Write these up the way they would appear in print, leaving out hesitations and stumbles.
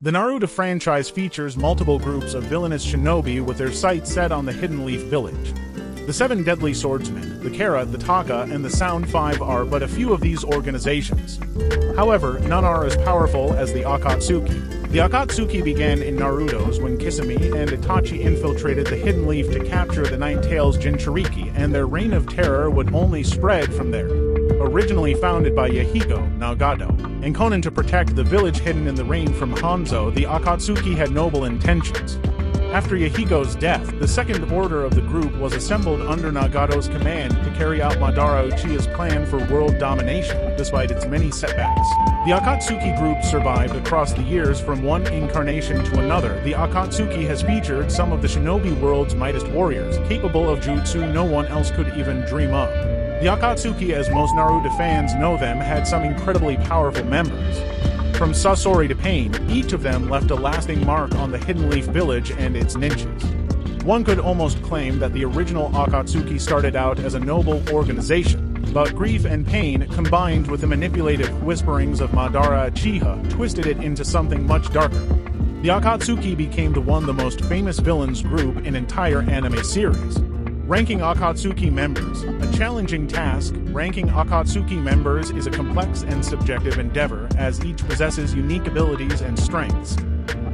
The Naruto franchise features multiple groups of villainous shinobi with their sights set on the Hidden Leaf Village. The Seven Deadly Swordsmen, the Kara, the Taka, and the Sound Five are but a few of these organizations. However, none are as powerful as the Akatsuki. The Akatsuki began in Naruto's when Kisame and Itachi infiltrated the Hidden Leaf to capture the Nine-Tails Jinchuriki, and their reign of terror would only spread from there. Originally founded by Yahiko, Nagato, and Konan to protect the village hidden in the rain from Hanzo, the Akatsuki had noble intentions. After Yahiko's death, the second order of the group was assembled under Nagato's command to carry out Madara Uchiha's plan for world domination, despite its many setbacks. The Akatsuki group survived across the years from one incarnation to another. The Akatsuki has featured some of the shinobi world's mightiest warriors, capable of jutsu no one else could even dream of. The Akatsuki, as most Naruto fans know them, had some incredibly powerful members. From Sasori to Pain, each of them left a lasting mark on the Hidden Leaf Village and its ninjas. One could almost claim that the original Akatsuki started out as a noble organization, but grief and pain, combined with the manipulative whisperings of Madara Uchiha, twisted it into something much darker. The Akatsuki became the one of the most famous villains group in entire anime series. Ranking Akatsuki members. A challenging task, ranking Akatsuki members is a complex and subjective endeavor, as each possesses unique abilities and strengths.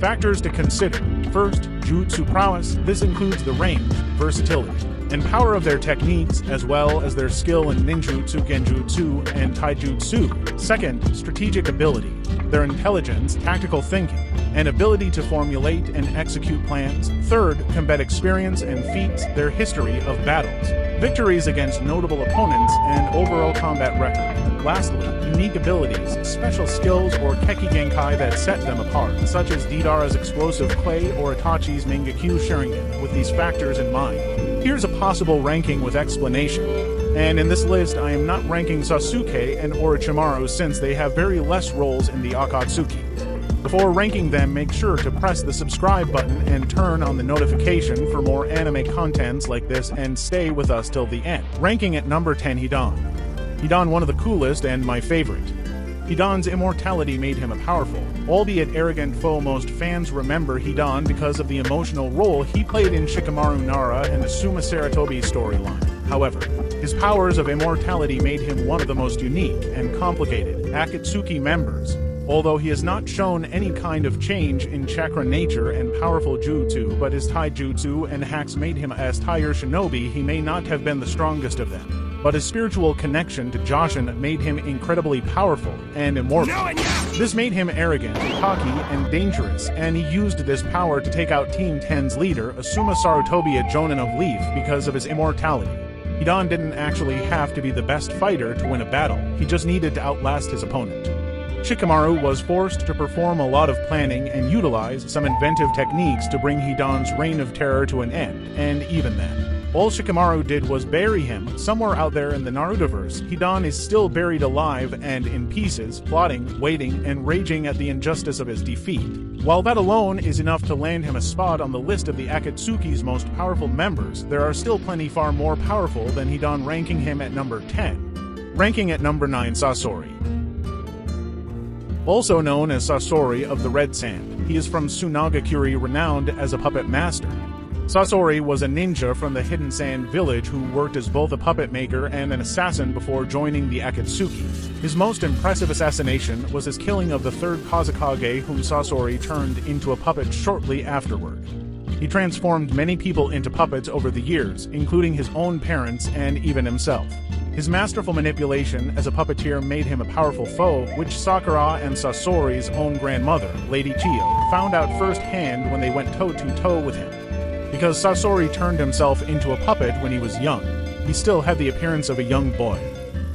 Factors to consider. First, jutsu prowess. This includes the range, versatility, and power of their techniques, as well as their skill in ninjutsu, genjutsu, and taijutsu. Second, strategic ability. Their intelligence, tactical thinking, and ability to formulate and execute plans. Third, combat experience and feats, their history of battles, victories against notable opponents, and overall combat record. Lastly, unique abilities, special skills, or Keki Genkai that set them apart, such as Deidara's explosive clay or Itachi's Mangekyu Sharingan. With these factors in mind, here's a possible ranking with explanation. And in this list, I am not ranking Sasuke and Orochimaru since they have very less roles in the Akatsuki. Before ranking them, make sure to press the subscribe button and turn on the notification for more anime contents like this, and stay with us till the end. Ranking at number 10, Hidan. Hidan, one of the coolest and my favorite. Hidan's immortality made him a powerful, albeit arrogant foe. Most fans remember Hidan because of the emotional role he played in Shikamaru Nara and the Suma Saratobi storyline. However, his powers of immortality made him one of the most unique and complicated Akatsuki members. Although he has not shown any kind of change in chakra nature and powerful jutsu, but his taijutsu and hacks made him as Taira Shinobi, he may not have been the strongest of them. But his spiritual connection to Joshin made him incredibly powerful and immortal. This made him arrogant, cocky, and dangerous, and he used this power to take out Team 10's leader, Asuma Sarutobi Jonin of Leaf, because of his immortality. Hidan didn't actually have to be the best fighter to win a battle, he just needed to outlast his opponent. Shikamaru was forced to perform a lot of planning and utilize some inventive techniques to bring Hidan's reign of terror to an end, and even then, all Shikamaru did was bury him. Somewhere out there in the Narutoverse, Hidan is still buried alive and in pieces, plotting, waiting, and raging at the injustice of his defeat. While that alone is enough to land him a spot on the list of the Akatsuki's most powerful members, there are still plenty far more powerful than Hidan, ranking him at number 10. Ranking at number 9, Sasori. Also known as Sasori of the Red Sand, he is from Tsunagakure, renowned as a puppet master. Sasori was a ninja from the Hidden Sand Village who worked as both a puppet maker and an assassin before joining the Akatsuki. His most impressive assassination was his killing of the third Kazekage, whom Sasori turned into a puppet shortly afterward. He transformed many people into puppets over the years, including his own parents and even himself. His masterful manipulation as a puppeteer made him a powerful foe, which Sakura and Sasori's own grandmother, Lady Chiyo, found out firsthand when they went toe-to-toe with him. Because Sasori turned himself into a puppet when he was young, he still had the appearance of a young boy.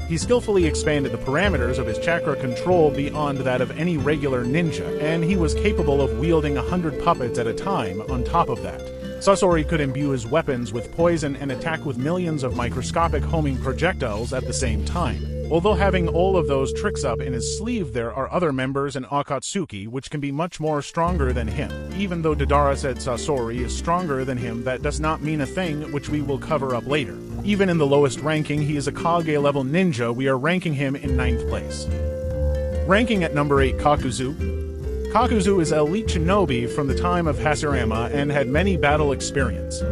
He skillfully expanded the parameters of his chakra control beyond that of any regular ninja, and he was capable of wielding 100 puppets at a time. On top of that, Sasori could imbue his weapons with poison and attack with millions of microscopic homing projectiles at the same time. Although having all of those tricks up in his sleeve, there are other members in Akatsuki which can be much more stronger than him. Even though Deidara said Sasori is stronger than him, that does not mean a thing, which we will cover up later. Even in the lowest ranking, he is a Kage level ninja. We are ranking him in 9th place. Ranking at number 8, Kakuzu. Kakuzu is an elite shinobi from the time of Hashirama and had many battle experience.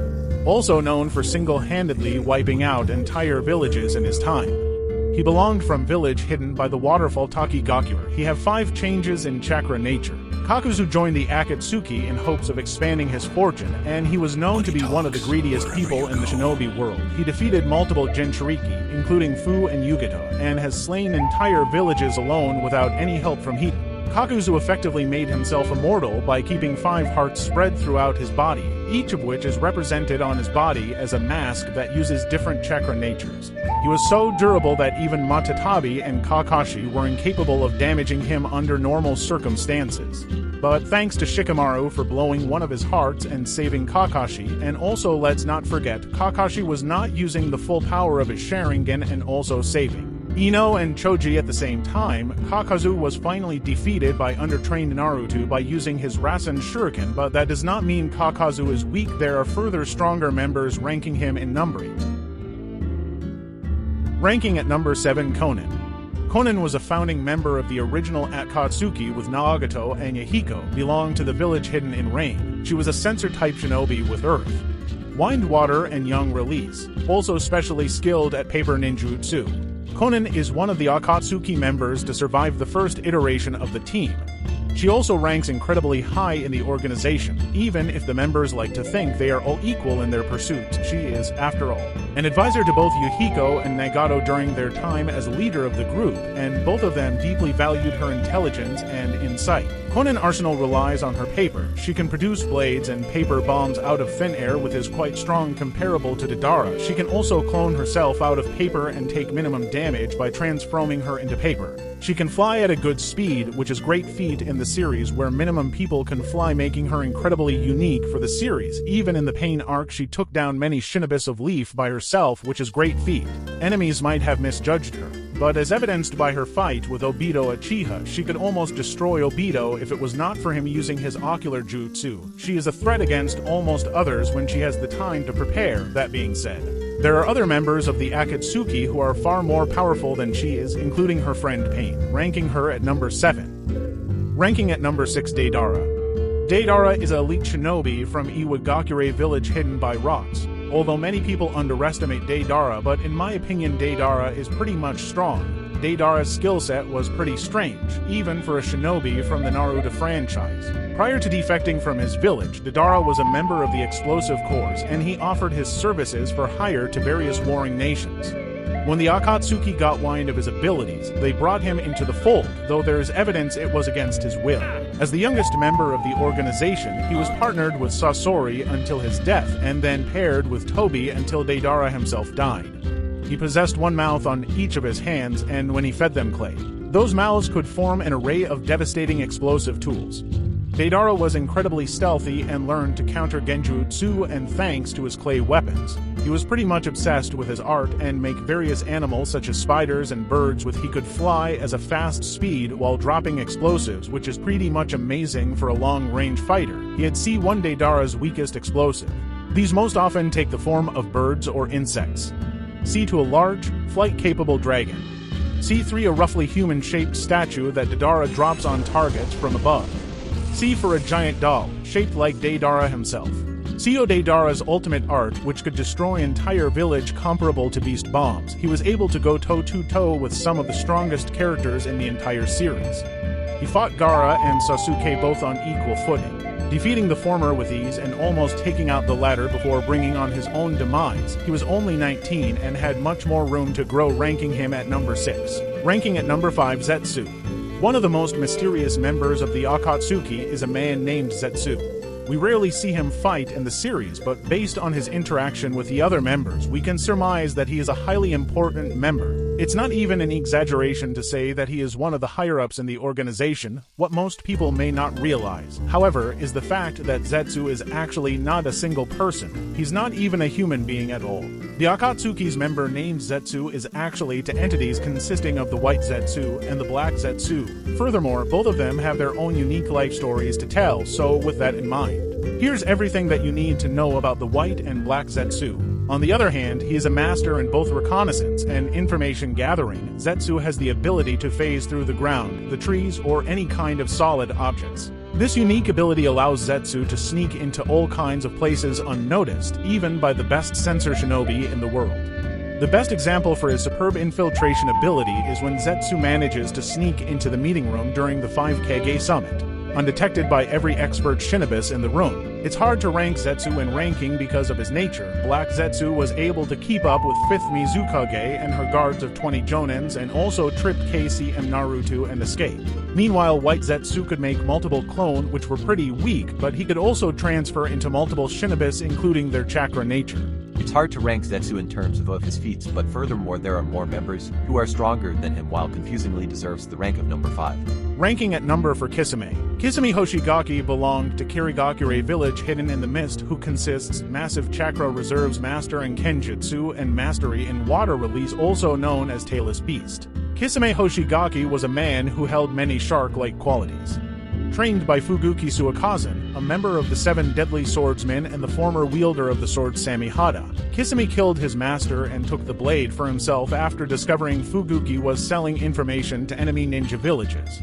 Also known for single-handedly wiping out entire villages in his time. He belonged from village hidden by the waterfall Takigakure. He had 5 changes in chakra nature. Kakuzu joined the Akatsuki in hopes of expanding his fortune, and he was known to be one of the greediest people in the shinobi world. He defeated multiple Jinchuriki, including Fu and Yugito, and has slain entire villages alone without any help from Hito. Kakuzu effectively made himself immortal by keeping 5 hearts spread throughout his body, each of which is represented on his body as a mask that uses different chakra natures. He was so durable that even Matatabi and Kakashi were incapable of damaging him under normal circumstances. But thanks to Shikamaru for blowing one of his hearts and saving Kakashi, and also let's not forget, Kakashi was not using the full power of his Sharingan and also saving Ino and Choji at the same time, Kakuzu was finally defeated by undertrained Naruto by using his Rasen Shuriken, but that does not mean Kakuzu is weak. There are further stronger members ranking him in numbering. Ranking at number 7, Konan. Konan was a founding member of the original Akatsuki with Nagato and Yahiko, belonged to the village hidden in rain. She was a sensor-type shinobi with earth, wind, water, and young release, also specially skilled at paper ninjutsu. Konan is one of the Akatsuki members to survive the first iteration of the team. She also ranks incredibly high in the organization, even if the members like to think they are all equal in their pursuits. She is, after all, an advisor to both Yahiko and Nagato during their time as leader of the group, and both of them deeply valued her intelligence and insight. Konan arsenal relies on her paper. She can produce blades and paper bombs out of thin air, which is quite strong comparable to Deidara. She can also clone herself out of paper and take minimum damage by transforming her into paper. She can fly at a good speed, which is great feat in the series where minimum people can fly, making her incredibly unique for the series. Even in the Pain arc, she took down many shinobis of Leaf by herself, which is great feat. Enemies might have misjudged her, but as evidenced by her fight with Obito Uchiha, she could almost destroy Obito if it was not for him using his ocular jutsu. She is a threat against almost others when she has the time to prepare. That being said, there are other members of the Akatsuki who are far more powerful than she is, including her friend Pain, ranking her at number 7. Ranking at number 6, Deidara. Deidara is an elite shinobi from Iwagakure village hidden by rocks. Although many people underestimate Deidara, but in my opinion Deidara is pretty much strong. Deidara's skill set was pretty strange, even for a shinobi from the Naruto franchise. Prior to defecting from his village, Deidara was a member of the Explosive Corps, and he offered his services for hire to various warring nations. When the Akatsuki got wind of his abilities, they brought him into the fold, though there is evidence it was against his will. As the youngest member of the organization, he was partnered with Sasori until his death, and then paired with Tobi until Deidara himself died. He possessed one mouth on each of his hands, and when he fed them clay, those mouths could form an array of devastating explosive tools. Deidara was incredibly stealthy and learned to counter genjutsu, and thanks to his clay weapons, he was pretty much obsessed with his art and make various animals such as spiders and birds with he could fly as a fast speed while dropping explosives, which is pretty much amazing for a long-range fighter. He had C1 Deidara's weakest explosive. These most often take the form of birds or insects. C2 a large, flight-capable dragon. C3 a roughly human-shaped statue that Deidara drops on targets from above. C for a giant doll, shaped like Deidara himself. C.O. Deidara's ultimate art, which could destroy entire village comparable to beast bombs. He was able to go toe-to-toe with some of the strongest characters in the entire series. He fought Gaara and Sasuke both on equal footing, defeating the former with ease and almost taking out the latter before bringing on his own demise. He was only 19 and had much more room to grow, ranking him at number 6. Ranking at number 5, Zetsu. One of the most mysterious members of the Akatsuki is a man named Zetsu. We rarely see him fight in the series, but based on his interaction with the other members, we can surmise that he is a highly important member. It's not even an exaggeration to say that he is one of the higher-ups in the organization. What most people may not realize, however, is the fact that Zetsu is actually not a single person. He's not even a human being at all. The Akatsuki's member named Zetsu is actually to entities consisting of the white Zetsu and the black Zetsu. Furthermore, both of them have their own unique life stories to tell, so with that in mind, here's everything that you need to know about the white and black Zetsu. On the other hand, he is a master in both reconnaissance and information gathering. Zetsu has the ability to phase through the ground, the trees, or any kind of solid objects. This unique ability allows Zetsu to sneak into all kinds of places unnoticed, even by the best sensor shinobi in the world. The best example for his superb infiltration ability is when Zetsu manages to sneak into the meeting room during the 5Kage summit, undetected by every expert shinobis in the room. It's hard to rank Zetsu in ranking because of his nature. Black Zetsu was able to keep up with 5th Mizukage and her guards of 20 Jonins and also trip KCM Naruto and escape. Meanwhile, White Zetsu could make multiple clone which were pretty weak, but he could also transfer into multiple shinobis including their chakra nature. It's hard to rank Zetsu in terms of his feats, but furthermore there are more members who are stronger than him, while confusingly deserves the rank of number 5. Ranking at number for Kisame. Kisame Hoshigaki belonged to Kirigakure village hidden in the mist, who consists massive chakra reserves, master in Kenjutsu, and mastery in water release, also known as Tailless Beast. Kisame Hoshigaki was a man who held many shark-like qualities. Trained by Fuguki Suakazen, a member of the 7 Deadly Swordsmen and the former wielder of the sword Samihada, Kisame killed his master and took the blade for himself after discovering Fuguki was selling information to enemy ninja villages.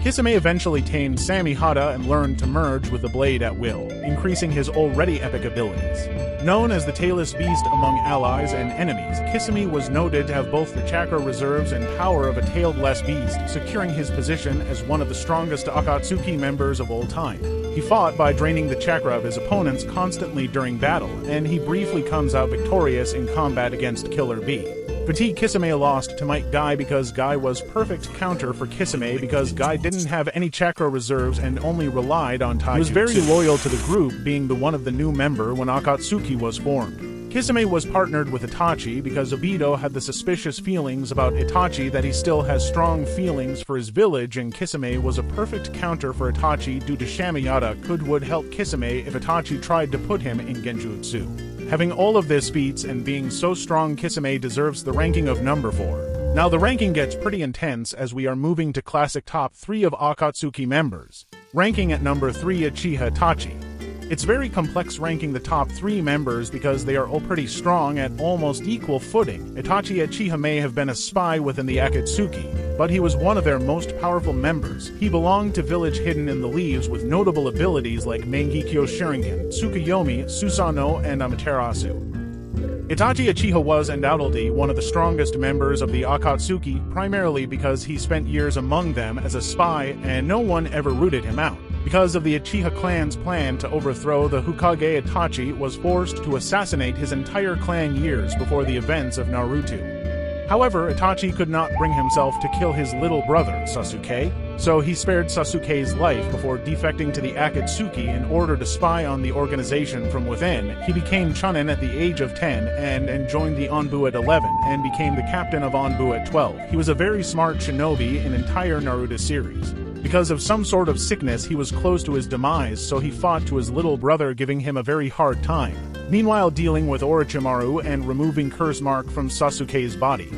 Kisame eventually tamed Samihada and learned to merge with the blade at will, increasing his already epic abilities. Known as the Tailless Beast among allies and enemies, Kisame was noted to have both the chakra reserves and power of a tailed-less beast, securing his position as one of the strongest Akatsuki members of all time. He fought by draining the chakra of his opponents constantly during battle, and he briefly comes out victorious in combat against Killer Bee. Fatigue Kisame lost to Might Guy because Guy was perfect counter for Kisame because Guy didn't have any chakra reserves and only relied on taijutsu. He was very loyal to the group, being the one of the new member when Akatsuki was formed. Kisame was partnered with Itachi because Obito had the suspicious feelings about Itachi that he still has strong feelings for his village, and Kisame was a perfect counter for Itachi due to Samihada would help Kisame if Itachi tried to put him in Genjutsu. Having all of this feats and being so strong, Kisame deserves the ranking of number 4. Now the ranking gets pretty intense as we are moving to classic top 3 of Akatsuki members. Ranking at number 3, Uchiha Itachi. It's very complex ranking the top 3 members because they are all pretty strong at almost equal footing. Itachi Uchiha may have been a spy within the Akatsuki, but he was one of their most powerful members. He belonged to village hidden in the leaves with notable abilities like Mangekyo Sharingan, Tsukuyomi, Susanoo, and Amaterasu. Itachi Uchiha was undoubtedly one of the strongest members of the Akatsuki, primarily because he spent years among them as a spy and no one ever rooted him out. Because of the Uchiha clan's plan to overthrow the Hokage, Itachi was forced to assassinate his entire clan years before the events of Naruto. However, Itachi could not bring himself to kill his little brother, Sasuke, so he spared Sasuke's life before defecting to the Akatsuki in order to spy on the organization from within. He became Chunin at the age of 10 and joined the Anbu at 11 and became the captain of Anbu at 12. He was a very smart shinobi in entire Naruto series. Because of some sort of sickness, he was close to his demise, so he fought to his little brother, giving him a very hard time. Meanwhile, dealing with Orochimaru and removing curse mark from Sasuke's body.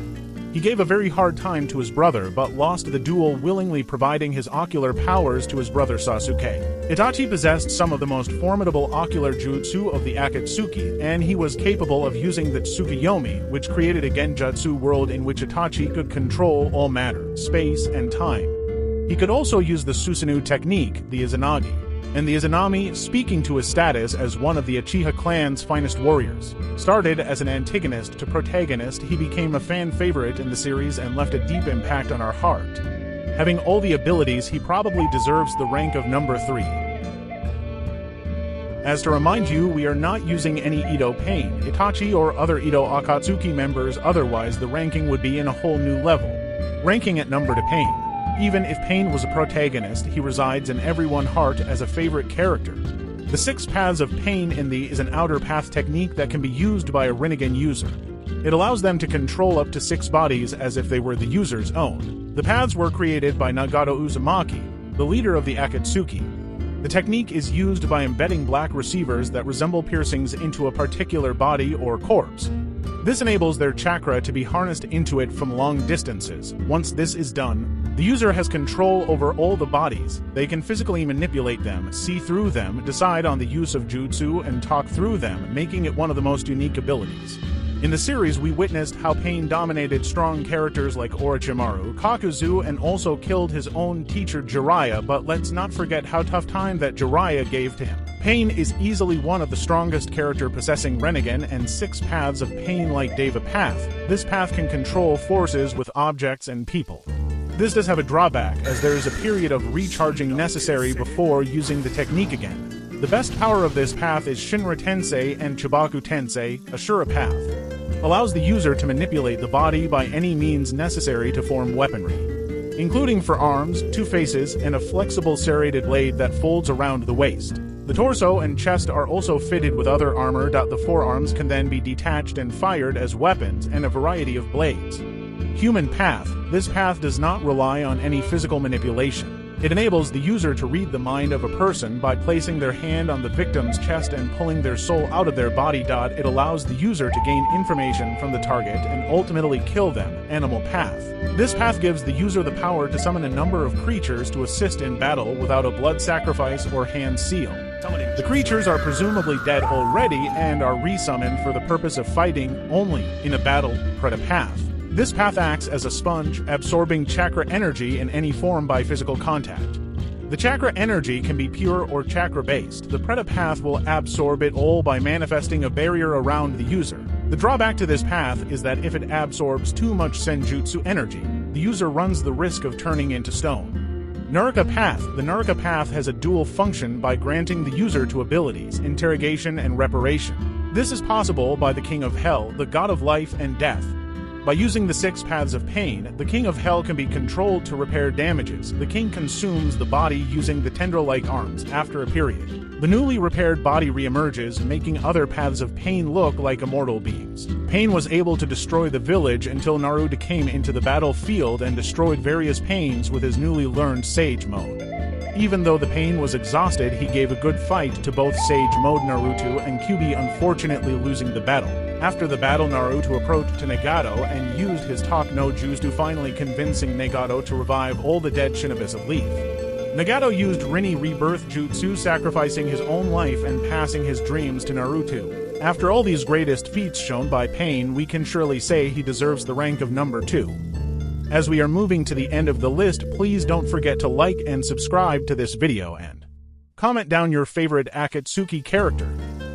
He gave a very hard time to his brother, but lost the duel, willingly providing his ocular powers to his brother Sasuke. Itachi possessed some of the most formidable ocular jutsu of the Akatsuki, and he was capable of using the Tsukuyomi, which created a genjutsu world in which Itachi could control all matter, space, and time. He could also use the Susanoo technique, the Izanagi, and the Izanami, speaking to his status as one of the Uchiha clan's finest warriors. Started as an antagonist to protagonist, he became a fan favorite in the series and left a deep impact on our heart. Having all the abilities, he probably deserves the rank of number 3. As to remind you, we are not using any Ito Pain, Itachi, or other Ito Akatsuki members, otherwise the ranking would be in a whole new level. Ranking at number to Pain. Even if Pain was a protagonist, he resides in everyone's heart as a favorite character. The 6 paths of Pain in the is an outer path technique that can be used by a Rinnegan user. It allows them to control up to 6 bodies as if they were the user's own. The paths were created by Nagato Uzumaki, the leader of the Akatsuki. The technique is used by embedding black receivers that resemble piercings into a particular body or corpse. This enables their chakra to be harnessed into it from long distances. Once this is done, the user has control over all the bodies. They can physically manipulate them, see through them, decide on the use of jutsu, and talk through them, making it one of the most unique abilities. In the series, we witnessed how Pain dominated strong characters like Orochimaru, Kakuzu, and also killed his own teacher Jiraiya, but let's not forget how tough time that Jiraiya gave to him. Pain is easily one of the strongest character possessing Rinnegan and 6 paths of Pain like Deva Path. This path can control forces with objects and people. This does have a drawback, as there is a period of recharging necessary before using the technique again. The best power of this path is Shinra Tensei and Chibaku Tensei, Ashura Path. Allows the user to manipulate the body by any means necessary to form weaponry, including for arms, 2 faces, and a flexible serrated blade that folds around the waist. The torso and chest are also fitted with other armor. The forearms can then be detached and fired as weapons, and a variety of blades. Human Path. This path does not rely on any physical manipulation. It enables the user to read the mind of a person by placing their hand on the victim's chest and pulling their soul out of their body. It allows the user to gain information from the target and ultimately kill them. Animal Path. This path gives the user the power to summon a number of creatures to assist in battle without a blood sacrifice or hand seal. The creatures are presumably dead already and are resummoned for the purpose of fighting only in a battle. Preta Path. This path acts as a sponge, absorbing chakra energy in any form by physical contact. The chakra energy can be pure or chakra-based. The Preta Path will absorb it all by manifesting a barrier around the user. The drawback to this path is that if it absorbs too much senjutsu energy, the user runs the risk of turning into stone. Nurika Path. The Nurika Path has a dual function by granting the user 2 abilities, interrogation and reparation. This is possible by the King of Hell, the god of life and death. By using the 6 paths of pain, the King of Hell can be controlled to repair damages. The king consumes the body using the tendril-like arms after a period. The newly repaired body reemerges, making other paths of pain look like immortal beings. Pain was able to destroy the village until Naruto came into the battlefield and destroyed various pains with his newly learned Sage Mode. Even though the Pain was exhausted, he gave a good fight to both Sage Mode Naruto and Kyuubi, unfortunately losing the battle. After the battle, Naruto approached to Nagato and used his Talk no Jutsu, finally convincing Nagato to revive all the dead shinobis of Leaf. Nagato used Rinne Rebirth Jutsu, sacrificing his own life and passing his dreams to Naruto. After all these greatest feats shown by Pain, we can surely say he deserves the rank of number 2. As we are moving to the end of the list, please don't forget to like and subscribe to this video and comment down your favorite Akatsuki character.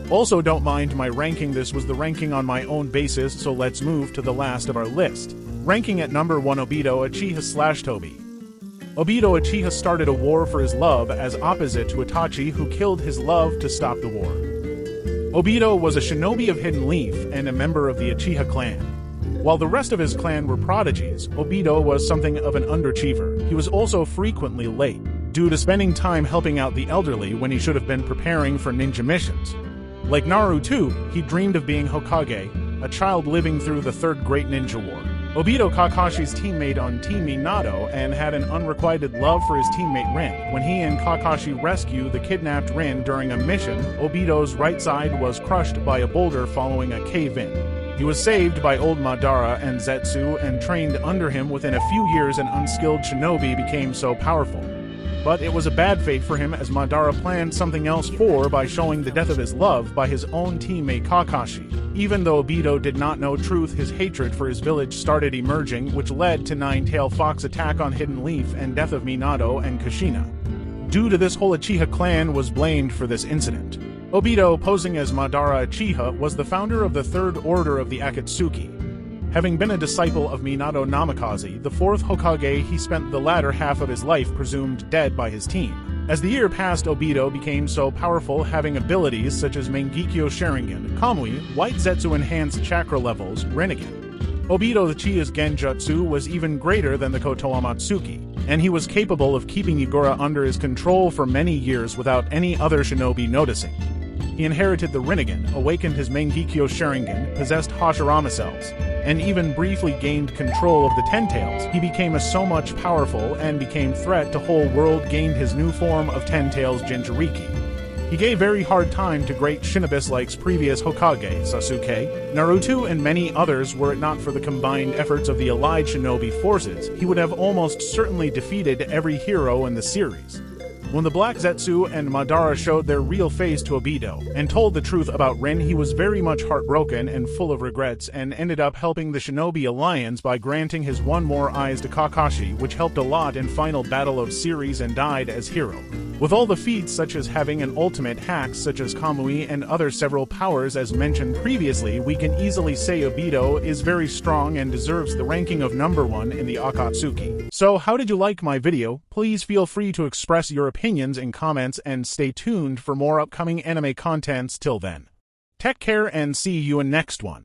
Also, don't mind my ranking. This was the ranking on my own basis, so let's move to the last of our list. Ranking at number 1, Obito Uchiha/Tobi. Obito Uchiha started a war for his love as opposite to Itachi, who killed his love to stop the war. Obito was a shinobi of Hidden Leaf and a member of the Uchiha clan. While the rest of his clan were prodigies, Obito was something of an underachiever. He was also frequently late, due to spending time helping out the elderly when he should have been preparing for ninja missions. Like Naruto, he dreamed of being Hokage, a child living through the Third Great Ninja War. Obito Kakashi's teammate on Team Minato and had an unrequited love for his teammate Rin. When he and Kakashi rescue the kidnapped Rin during a mission, Obito's right side was crushed by a boulder following a cave-in. He was saved by old Madara and Zetsu and trained under him. Within a few years, an unskilled shinobi became so powerful. But it was a bad fate for him, as Madara planned something else by showing the death of his love by his own teammate Kakashi. Even though Obito did not know truth, his hatred for his village started emerging, which led to Nine-Tailed Fox attack on Hidden Leaf and death of Minato and Kushina. Due to this, whole Uchiha clan was blamed for this incident. Obito, posing as Madara Uchiha, was the founder of the Third Order of the Akatsuki. Having been a disciple of Minato Namikaze, the 4th Hokage, he spent the latter half of his life presumed dead by his team. As the year passed, Obito became so powerful, having abilities such as Mangekyo Sharingan, Kamui, White Zetsu enhanced chakra levels, Rinnegan. Obito Uchiha's Genjutsu was even greater than the Kotoa Matsuki, and he was capable of keeping Yagura under his control for many years without any other shinobi noticing. He inherited the Rinnegan, awakened his Mangekyo Sharingan, possessed Hashirama cells, and even briefly gained control of the Ten Tails. He became so much powerful and became threat to whole world, gained his new form of Ten Tails Jinchuriki. He gave very hard time to great shinobis like previous Hokage, Sasuke, Naruto, and many others. Were it not for the combined efforts of the allied shinobi forces, he would have almost certainly defeated every hero in the series. When the Black Zetsu and Madara showed their real face to Obito and told the truth about Rin, he was very much heartbroken and full of regrets, and ended up helping the Shinobi Alliance by granting his one more eyes to Kakashi, which helped a lot in final battle of series, and died as hero. With all the feats such as having an ultimate hacks such as Kamui and other several powers as mentioned previously, we can easily say Obito is very strong and deserves the ranking of #1 in the Akatsuki. So how did you like my video? Please feel free to express your opinions in comments and stay tuned for more upcoming anime contents. Till then, take care and see you in next one.